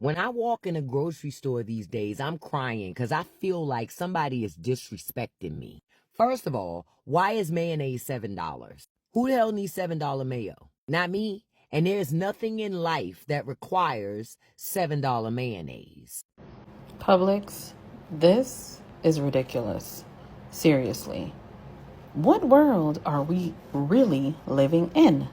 When I walk in a grocery store these days, I'm crying because I feel like somebody is disrespecting me. First of all, why is mayonnaise $7? Who the hell needs $7 mayo? Not me. And there's nothing in life that requires $7 mayonnaise. Publix, this is ridiculous. Seriously. What world are we really living in?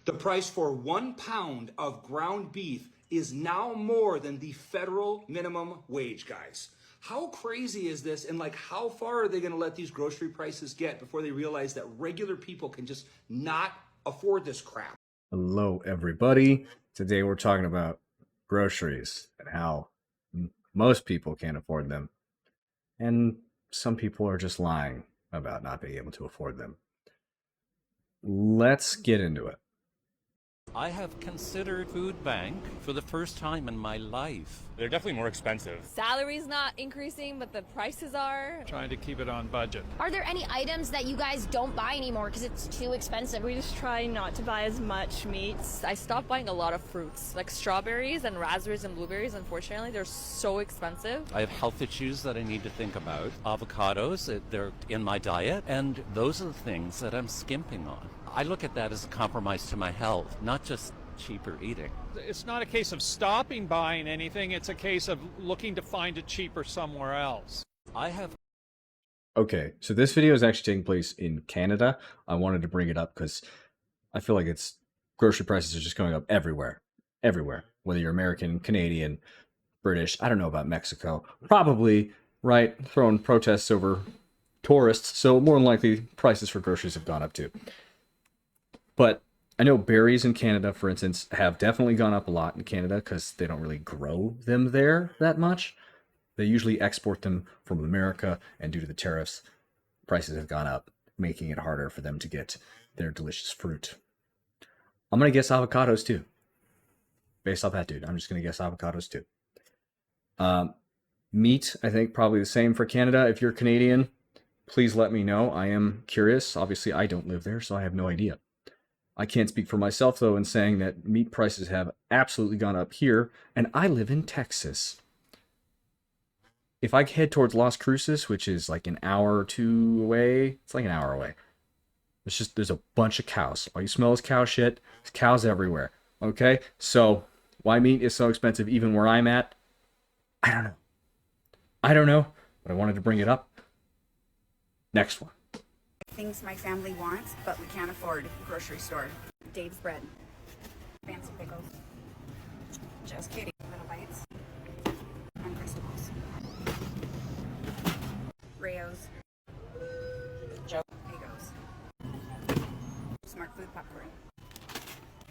The price for 1 pound of ground beef is now more than the federal minimum wage, guys. How crazy is this? And like, how far are they going to let these grocery prices get before they realize that regular people can just not afford this crap? Hello, everybody. Today we're talking about groceries and how most people can't afford them. And some people are just lying about not being able to afford them. Let's get into it. I have considered food bank for the first time in my life. They're definitely more expensive. Salary's not increasing, but the prices are. Trying to keep it on budget. Are there any items that you guys don't buy anymore because it's too expensive? We just try not to buy as much meats. I stopped buying a lot of fruits, like strawberries and raspberries and blueberries. Unfortunately, they're so expensive. I have health issues that I need to think about. Avocados, they're in my diet, and those are the things that I'm skimping on. I look at that as a compromise to my health, not just cheaper eating. It's not a case of stopping buying anything, it's a case of looking to find it cheaper somewhere else. Okay, so this video is actually taking place in Canada. I wanted to bring it up because I feel like grocery prices are just going up everywhere. Everywhere. Whether you're American, Canadian, British, I don't know about Mexico. Probably, right, throwing protests over tourists, so more than likely prices for groceries have gone up too. But I know berries in Canada, for instance, have definitely gone up a lot in Canada because they don't really grow them there that much. They usually export them from America, and due to the tariffs, prices have gone up, making it harder for them to get their delicious fruit. I'm going to guess avocados too. Based off that, dude, I'm just going to guess avocados too. Meat, I think probably the same for Canada. If you're Canadian, please let me know. I am curious. Obviously, I don't live there, so I have no idea. I can't speak for myself, though, in saying that meat prices have absolutely gone up here, and I live in Texas. If I head towards Las Cruces, which is like an hour or two away, it's like an hour away. There's a bunch of cows. All you smell is cow shit. There's cows everywhere. Okay? So, why meat is so expensive even where I'm at? I don't know, but I wanted to bring it up. Next one. Things my family wants, but we can't afford. Grocery store. Dave's bread. Fancy pickles. Just kidding. Little bites. Uncrustables. Rayo's. Joe. Egos. Smart Food popcorn.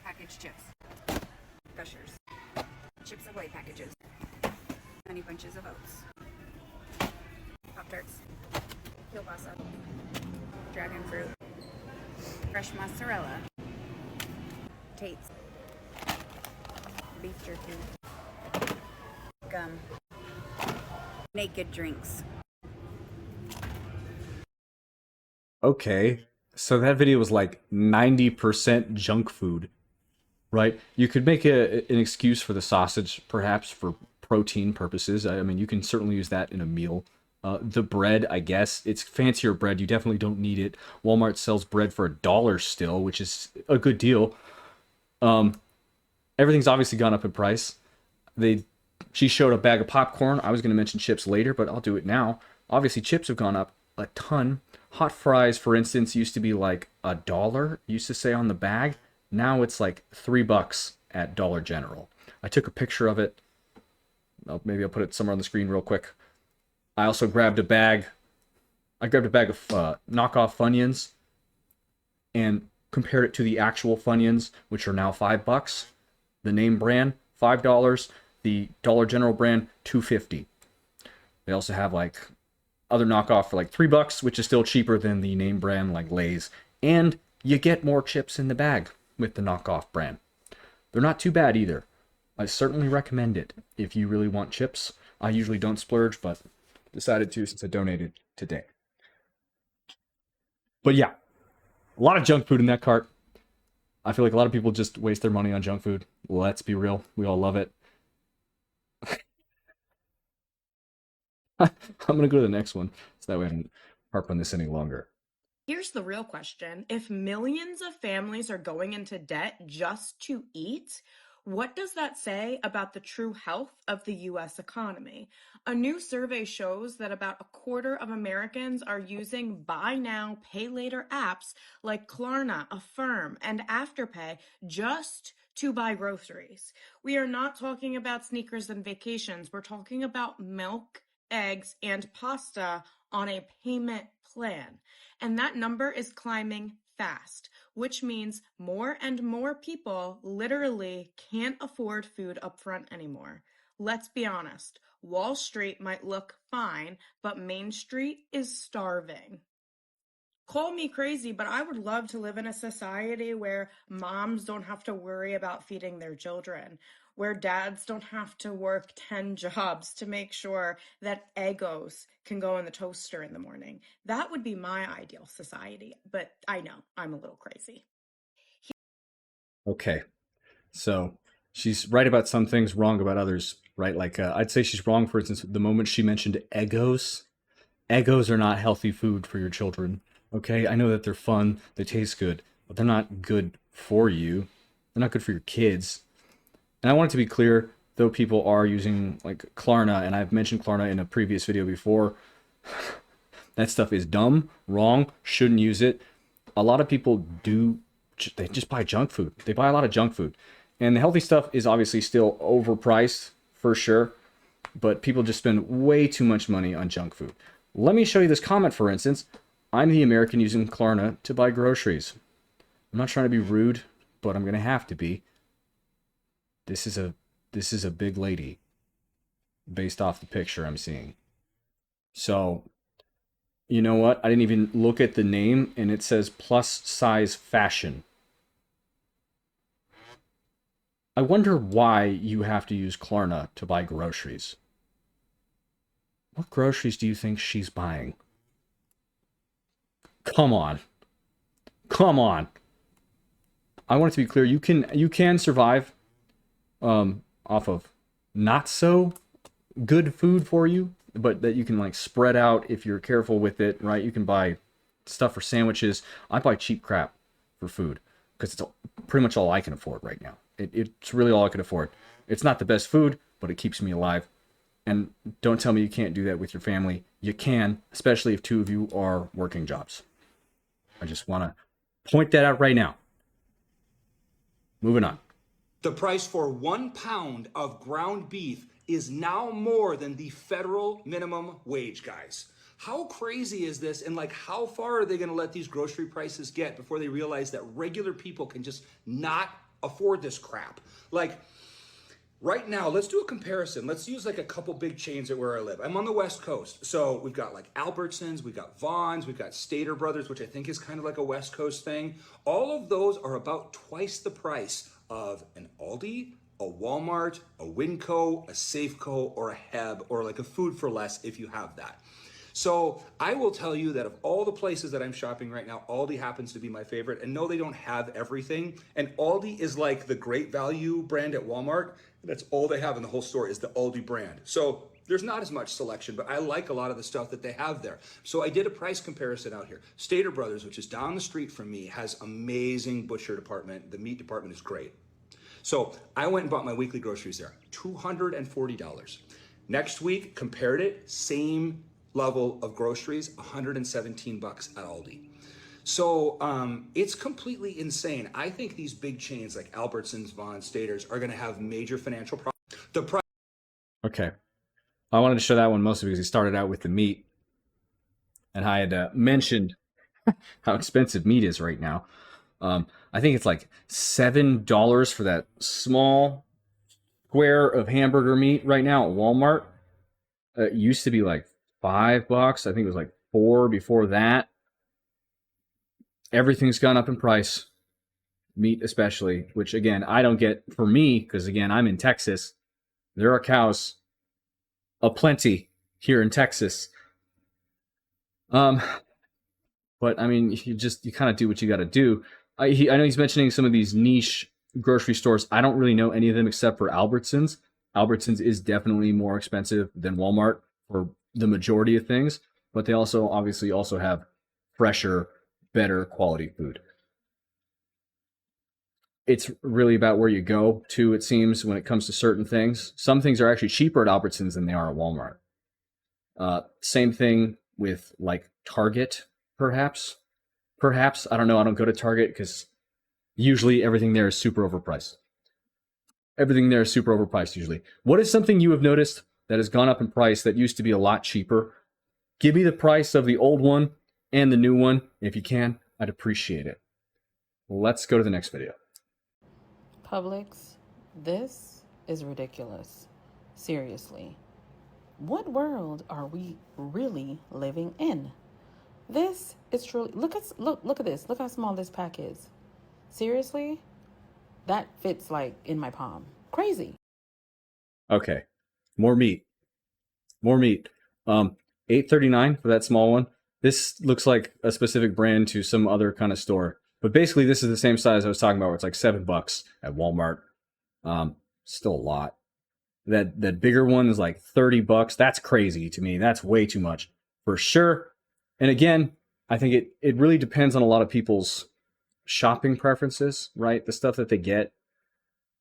Packaged chips. Gushers. Chips Ahoy packages. Honey bunches of oats. Pop-Tarts. Kielbasa. Dragon fruit, fresh mozzarella, Tate's, beef jerky, gum, naked drinks. Okay, so that video was like 90% junk food, right? You could make an excuse for the sausage, perhaps for protein purposes. I mean, you can certainly use that in a meal. The bread, I guess, it's fancier bread. You definitely don't need it. Walmart sells bread for $1 still, which is a good deal. Everything's obviously gone up in price. She showed a bag of popcorn. I was going to mention chips later, but I'll do it now. Obviously, chips have gone up a ton. Hot fries, for instance, used to be like $1, used to say on the bag. Now it's like $3 at Dollar General. I took a picture of it. Maybe I'll put it somewhere on the screen real quick. I also grabbed a bag. I grabbed a bag of knockoff Funyuns and compared it to the actual Funyuns, which are now $5. The name brand, $5. The Dollar General brand, $2.50. They also have like other knockoff for like $3, which is still cheaper than the name brand like Lay's. And you get more chips in the bag with the knockoff brand. They're not too bad either. I certainly recommend it if you really want chips. I usually don't splurge, but decided to since I donated today. But yeah, a lot of junk food in that cart. I feel like a lot of people just waste their money on junk food. Let's be real. We all love it. I'm gonna go to the next one so that way I don't harp on this any longer. Here's the real question. If millions of families are going into debt just to eat, what does that say about the true health of the US economy? A new survey shows that about a quarter of Americans are using buy now, pay later apps like Klarna, Affirm, and Afterpay just to buy groceries. We are not talking about sneakers and vacations. We're talking about milk, eggs, and pasta on a payment plan. And that number is climbing fast, which means more and more people literally can't afford food up front anymore. Let's be honest, Wall Street might look fine, but Main Street is starving. Call me crazy, but I would love to live in a society where moms don't have to worry about feeding their children, where dads don't have to work 10 jobs to make sure that Eggos can go in the toaster in the morning. That would be my ideal society, but I know I'm a little crazy. Okay, so she's right about some things, wrong about others, right? Like I'd say she's wrong, for instance, the moment she mentioned Eggos. Eggos are not healthy food for your children. Okay, I know that they're fun, they taste good, but they're not good for you. They're not good for your kids. And I want it to be clear, though people are using like Klarna, and I've mentioned Klarna in a previous video before, that stuff is dumb, wrong, shouldn't use it. A lot of people do, they just buy junk food. They buy a lot of junk food. And the healthy stuff is obviously still overpriced, for sure, but people just spend way too much money on junk food. Let me show you this comment, for instance. I'm the American using Klarna to buy groceries. I'm not trying to be rude, but I'm going to have to be. This is a big lady based off the picture I'm seeing. So, you know what? I didn't even look at the name, and it says plus size fashion. I wonder why you have to use Klarna to buy groceries. What groceries do you think she's buying? Come on. Come on. I want it to be clear, you can survive off of not so good food for you, but that you can like spread out if you're careful with it, right? You can buy stuff for sandwiches. I buy cheap crap for food because it's pretty much all I can afford right now. It's really all I can afford. It's not the best food, but it keeps me alive. And don't tell me you can't do that with your family. You can, especially if two of you are working jobs. I just want to point that out right now. Moving on. The price for 1 pound of ground beef is now more than the federal minimum wage, guys. How crazy is this? And like, how far are they going to let these grocery prices get before they realize that regular people can just not afford this crap? Like, right now, let's do a comparison. Let's use like a couple big chains at where I live. I'm on the West Coast. So we've got like Albertsons, we've got Vons, we've got Stater Brothers, which I think is kind of like a West Coast thing. All of those are about twice the price of an Aldi, a Walmart, a Winco, a Safeco, or a Heb, or like a Food for Less if you have that. So I will tell you that of all the places that I'm shopping right now, Aldi happens to be my favorite. And no, they don't have everything. And Aldi is like the great value brand at Walmart. That's all they have in the whole store is the Aldi brand. So there's not as much selection, but I like a lot of the stuff that they have there. So I did a price comparison out here. Stater Brothers, which is down the street from me, has amazing butcher department. The meat department is great. So I went and bought my weekly groceries there, $240. Next week, compared it, same level of groceries, $117 at Aldi. So it's completely insane. I think these big chains like Albertsons, Vons, Staters are going to have major financial problems. Okay. I wanted to show that one mostly because he started out with the meat. And I had mentioned how expensive meat is right now. I think it's like $7 for that small square of hamburger meat right now at Walmart. It used to be like $5. I think it was like $4 before that. Everything's gone up in price, meat especially, which again, I don't get for me, because again, I'm in Texas. There are cows aplenty here in Texas. But I mean, you kind of do what you got to do. I know he's mentioning some of these niche grocery stores. I don't really know any of them except for Albertsons. Albertsons is definitely more expensive than Walmart for the majority of things, but they also obviously also have fresher, better quality food. It's really about where you go too, it seems, when it comes to certain things. Some things are actually cheaper at Albertsons than they are at Walmart. Same thing with like Target, perhaps. Perhaps, I don't know. I don't go to Target because usually everything there is super overpriced. Everything there is super overpriced usually. What is something you have noticed that has gone up in price that used to be a lot cheaper? Give me the price of the old one and the new one. If you can, I'd appreciate it. Let's go to the next video. Publix, this is ridiculous. Seriously. What world are we really living in? This is truly look at this. Look how small this pack is. Seriously? That fits like in my palm. Crazy. Okay. More meat. More meat. $8.39 for that small one. This looks like a specific brand to some other kind of store. But basically this is the same size I was talking about where it's like $7 at Walmart. Still a lot. That bigger one is like $30. That's crazy to me. That's way too much for sure. And again, I think it really depends on a lot of people's shopping preferences, right? The stuff that they get.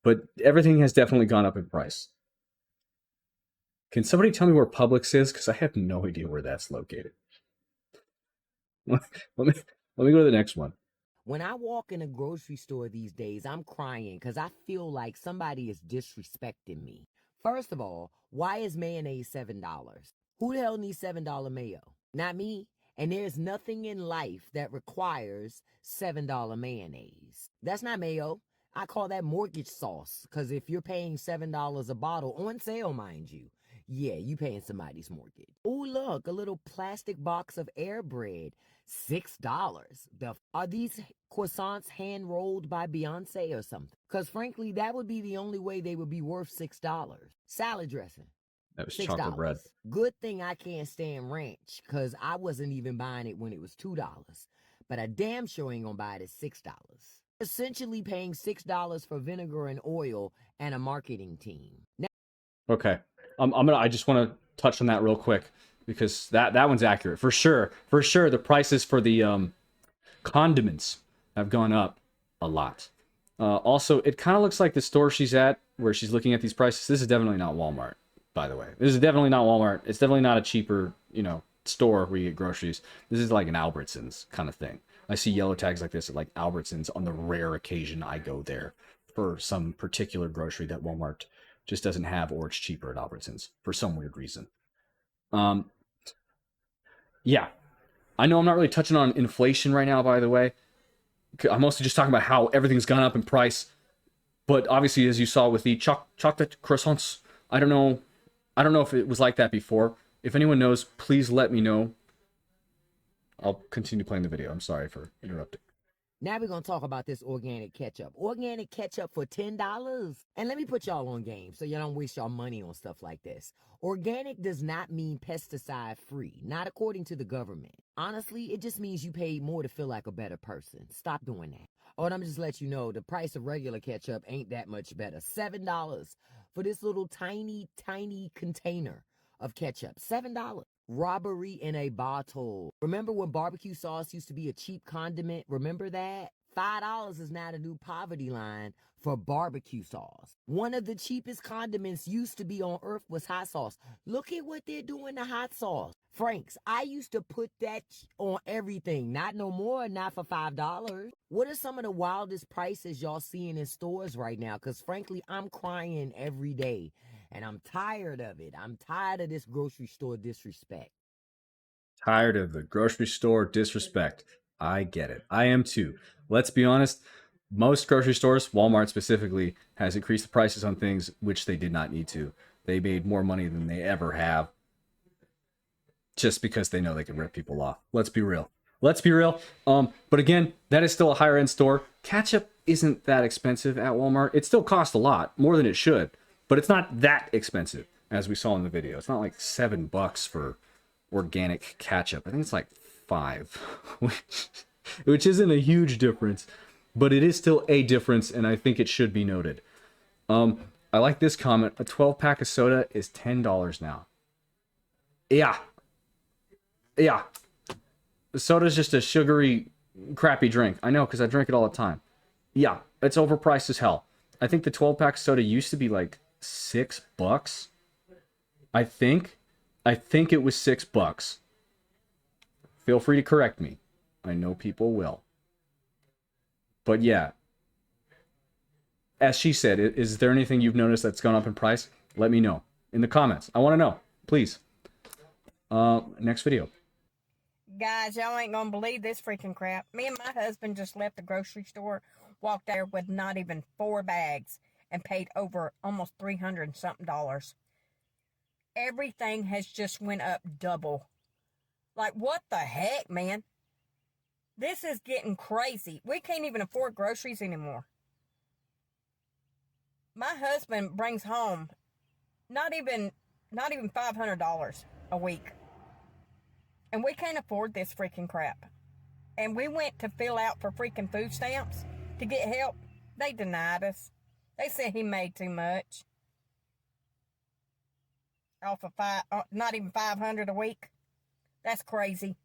But everything has definitely gone up in price. Can somebody tell me where Publix is? Because I have no idea where that's located. let me go to the next one. When I walk in a grocery store these days, I'm crying because I feel like somebody is disrespecting me. First of all, why is mayonnaise $7? Who the hell needs $7 mayo? Not me. And there's nothing in life that requires $7 mayonnaise. That's not mayo. I call that mortgage sauce, because if you're paying $7 a bottle, on sale, mind you, yeah, you paying somebody's mortgage. Oh, look, a little plastic box of air bread, $6. Are these croissants hand rolled by Beyonce or something? Because frankly, that would be the only way they would be worth $6. Salad dressing. That was $6. chocolate bread. Good thing I can't stand ranch, because I wasn't even buying it when it was $2. But I damn sure ain't gonna buy it at $6. Essentially paying $6 for vinegar and oil and a marketing team. Now, okay. I just want to touch on that real quick because that one's accurate. For sure. The prices for the condiments have gone up a lot. Also, it kind of looks like the store she's at where she's looking at these prices. This is definitely not Walmart, by the way. This is definitely not Walmart. It's definitely not a cheaper, store where you get groceries. This is like an Albertsons kind of thing. I see yellow tags like this at like Albertsons on the rare occasion I go there for some particular grocery that Walmart just doesn't have, or it's cheaper at Albertsons for some weird reason. Yeah. I know I'm not really touching on inflation right now, by the way. I'm mostly just talking about how everything's gone up in price. But obviously, as you saw with the chocolate croissants, I don't know if it was like that before. If anyone knows, please let me know. I'll continue playing the video. I'm sorry for interrupting. now we're going to talk about this organic ketchup. Organic ketchup for $10? And let me put y'all on game so y'all don't waste y'all money on stuff like this. Organic does not mean pesticide free, not according to the government. Honestly, it just means you paid more to feel like a better person. Stop doing that. Oh, and I'm just let you know, the price of regular ketchup ain't that much better. $7 for this little tiny container of ketchup. $7. Robbery in a bottle. Remember when barbecue sauce used to be a cheap condiment? Remember that? $5 is now the new poverty line for barbecue sauce. One of the cheapest condiments used to be on earth was hot sauce. Look at what they're doing to hot sauce. Frank's, I used to put that on everything. Not no more, not for $5. What are some of the wildest prices y'all seeing in stores right now? Because frankly, I'm crying every day. And I'm tired of it. I'm tired of this grocery store disrespect. Tired of the grocery store disrespect. I get it. I am too. Let's be honest. Most grocery stores, Walmart specifically, has increased the prices on things which they did not need to. They made more money than they ever have just because they know they can rip people off. Let's be real. Let's be real. But again, that is still a higher end store. Ketchup isn't that expensive at Walmart. It still costs a lot, more than it should. But it's not that expensive, as we saw in the video. It's not like $7 for organic ketchup. I think it's like $5, which isn't a huge difference, but it is still a difference, and I think it should be noted. I like this comment. A 12-pack of soda is $10 now. Yeah. Yeah. Soda's just a sugary, crappy drink. I know, because I drink it all the time. Yeah, it's overpriced as hell. I think the 12-pack soda used to be like $6. I think. I think it was $6. Feel free to correct me. I know people will. But yeah. As she said, is there anything you've noticed that's gone up in price? Let me know in the comments. I want to know. Please. Next video. Guys, y'all ain't gonna believe this freaking crap. Me and my husband just left the grocery store, walked there with not even 4 bags, and paid over almost $300 and something. Everything has just went up double. Like, what the heck, man? This is getting crazy. We can't even afford groceries anymore. My husband brings home not even $500 a week. And we can't afford this freaking crap. And we went to fill out for freaking food stamps to get help. They denied us. They said he made too much. Off of not even $500 a week. That's crazy.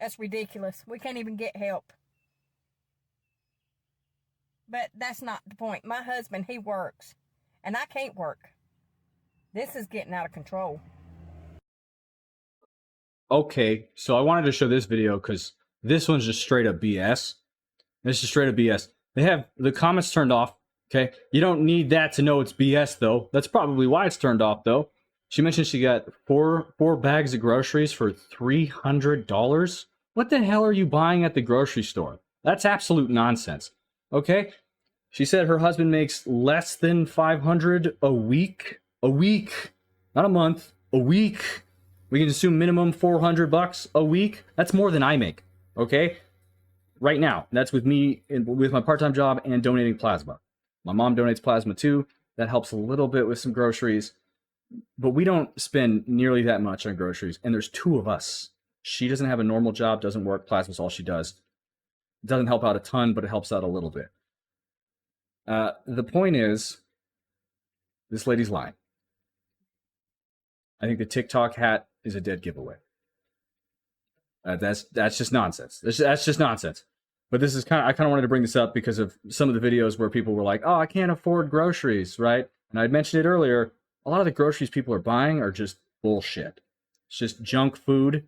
That's ridiculous. We can't even get help. But that's not the point. My husband, he works. And I can't work. This is getting out of control. Okay, so I wanted to show this video because this one's just straight up BS. This is straight up BS. They have the comments turned off. Okay, you don't need that to know it's BS though. That's probably why it's turned off though. She mentioned she got four bags of groceries for $300. What the hell are you buying at the grocery store? That's absolute nonsense. Okay, she said her husband makes less than $500 a week. A week, not a month. A week. We can assume minimum $400 a week. That's more than I make. Okay, right now. That's with me with my part-time job and donating plasma. My mom donates plasma too. That helps a little bit with some groceries. But we don't spend nearly that much on groceries. And there's 2 of us. She doesn't have a normal job, doesn't work. Plasma's all she does. It doesn't help out a ton, but it helps out a little bit. The point is, this lady's lying. I think the TikTok hat is a dead giveaway. That's just nonsense. That's just nonsense. But this is I kind of wanted to bring this up because of some of the videos where people were like, "Oh, I can't afford groceries," right? And I mentioned it earlier. A lot of the groceries people are buying are just bullshit. It's just junk food.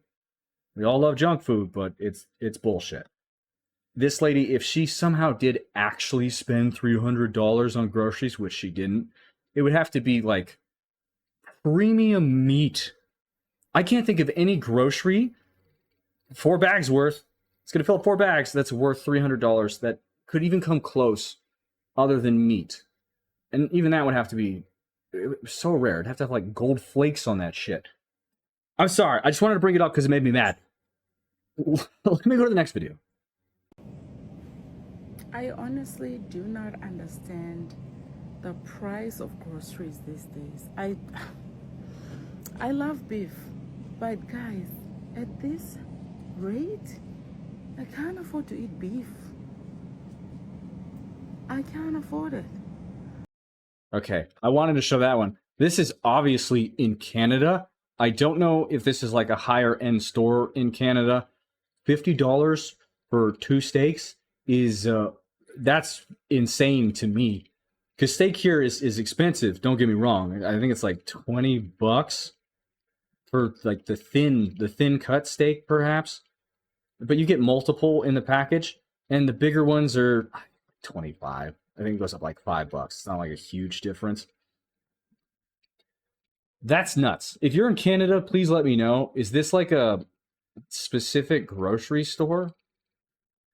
We all love junk food, but it's bullshit. This lady, if she somehow did actually spend $300 on groceries, which she didn't, it would have to be like premium meat. I can't think of any grocery, 4 bags worth. It's going to fill up 4 bags. That's worth $300. That could even come close other than meat. And even that would have to be so rare. It'd have to have like gold flakes on that shit. I'm sorry. I just wanted to bring it up because it made me mad. Let me go to the next video. I honestly do not understand the price of groceries these days. I love beef, but guys, at this rate, I can't afford to eat beef. I can't afford it. Okay, I wanted to show that one. This is obviously in Canada. I don't know if this is like a higher end store in Canada. $50 for 2 steaks is that's insane to me. Because steak here is expensive. Don't get me wrong. I think it's like $20 for like the thin cut steak, perhaps. But you get multiple in the package, and the bigger ones are 25. I think it goes up like $5. It's not like a huge difference. That's nuts. If you're in Canada, please let me know. Is this like a specific grocery store?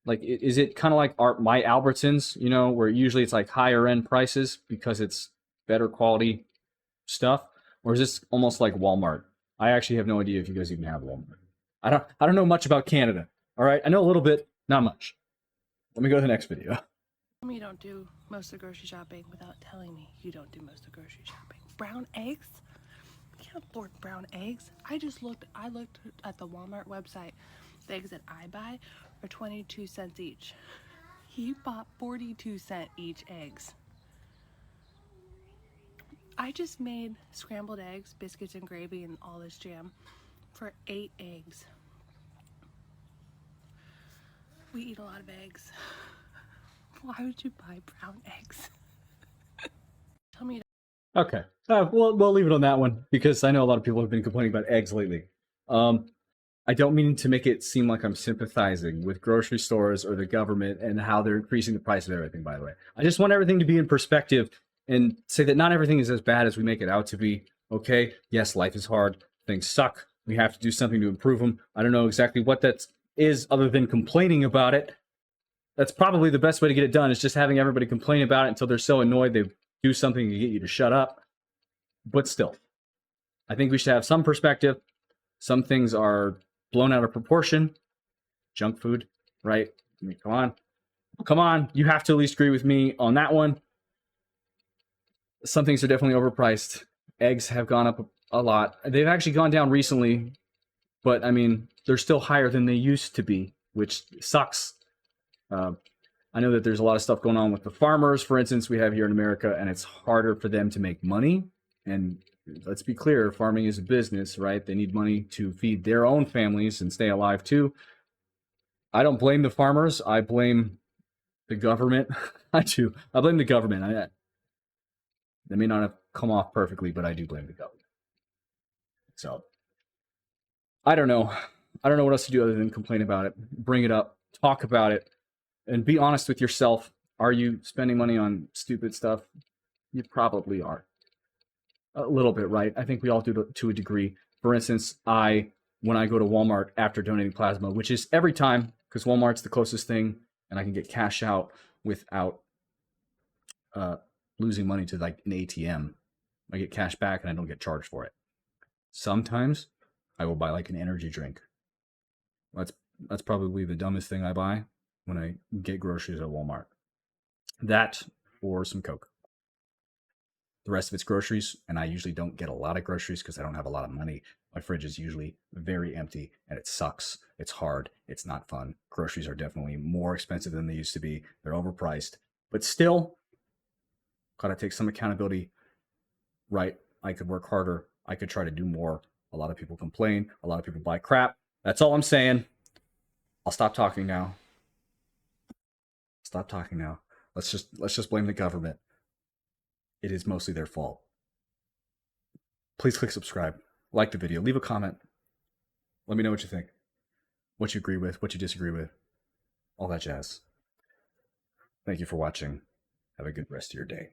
Like, is it kind of like my Albertsons, you know, where usually it's like higher end prices because it's better quality stuff? Or is this almost like Walmart? I actually have no idea if you guys even have Walmart. I don't know much about Canada. All right, I know a little bit, not much. Let me go to the next video. Tell me you don't do most of the grocery shopping without telling me you don't do most of the grocery shopping. Brown eggs? I can't afford brown eggs. I looked at the Walmart website. The eggs that I buy are 22 cents each. He bought 42-cent each eggs. I just made scrambled eggs, biscuits, and gravy, and all this jam for 8 eggs. We eat a lot of eggs. Why would you buy brown eggs? Tell me. Okay. We'll leave it on that one because I know a lot of people have been complaining about eggs lately. I don't mean to make it seem like I'm sympathizing with grocery stores or the government and how they're increasing the price of everything, by the way. I just want everything to be in perspective and say that not everything is as bad as we make it out to be. Okay? Yes, life is hard. Things suck. We have to do something to improve them. I don't know exactly what that is other than complaining about it. That's probably the best way to get it done is just having everybody complain about it until they're so annoyed they do something to get you to shut up. But still, I think we should have some perspective. Some things are blown out of proportion. Junk food, right? I mean, come on. You have to at least agree with me on that one. Some things are definitely overpriced. Eggs have gone up a lot. They've actually gone down recently, but I mean, they're still higher than they used to be, which sucks. I know that there's a lot of stuff going on with the farmers, for instance, we have here in America, and it's harder for them to make money. And let's be clear, farming is a business, right? They need money to feed their own families and stay alive too. I don't blame the farmers. I blame the government. I do. I blame the government. They may not have come off perfectly, but I do blame the government. So I don't know. I don't know what else to do other than complain about it, bring it up, talk about it, and be honest with yourself. Are you spending money on stupid stuff? You probably are. A little bit, right? I think we all do to a degree. For instance, when I go to Walmart after donating plasma, which is every time, because Walmart's the closest thing, and I can get cash out without losing money to like an ATM. I get cash back and I don't get charged for it. Sometimes I will buy like an energy drink. That's probably the dumbest thing I buy when I get groceries at Walmart. That or some Coke. The rest of it's groceries, and I usually don't get a lot of groceries because I don't have a lot of money. My fridge is usually very empty, and it sucks. It's hard. It's not fun. Groceries are definitely more expensive than they used to be. They're overpriced. But still, gotta take some accountability, right? I could work harder. I could try to do more. A lot of people complain. A lot of people buy crap. That's all I'm saying. I'll stop talking now. Let's just blame the government. It is mostly their fault. Please click subscribe, like the video, leave a comment. Let me know what you think, what you agree with, what you disagree with, all that jazz. Thank you for watching. Have a good rest of your day.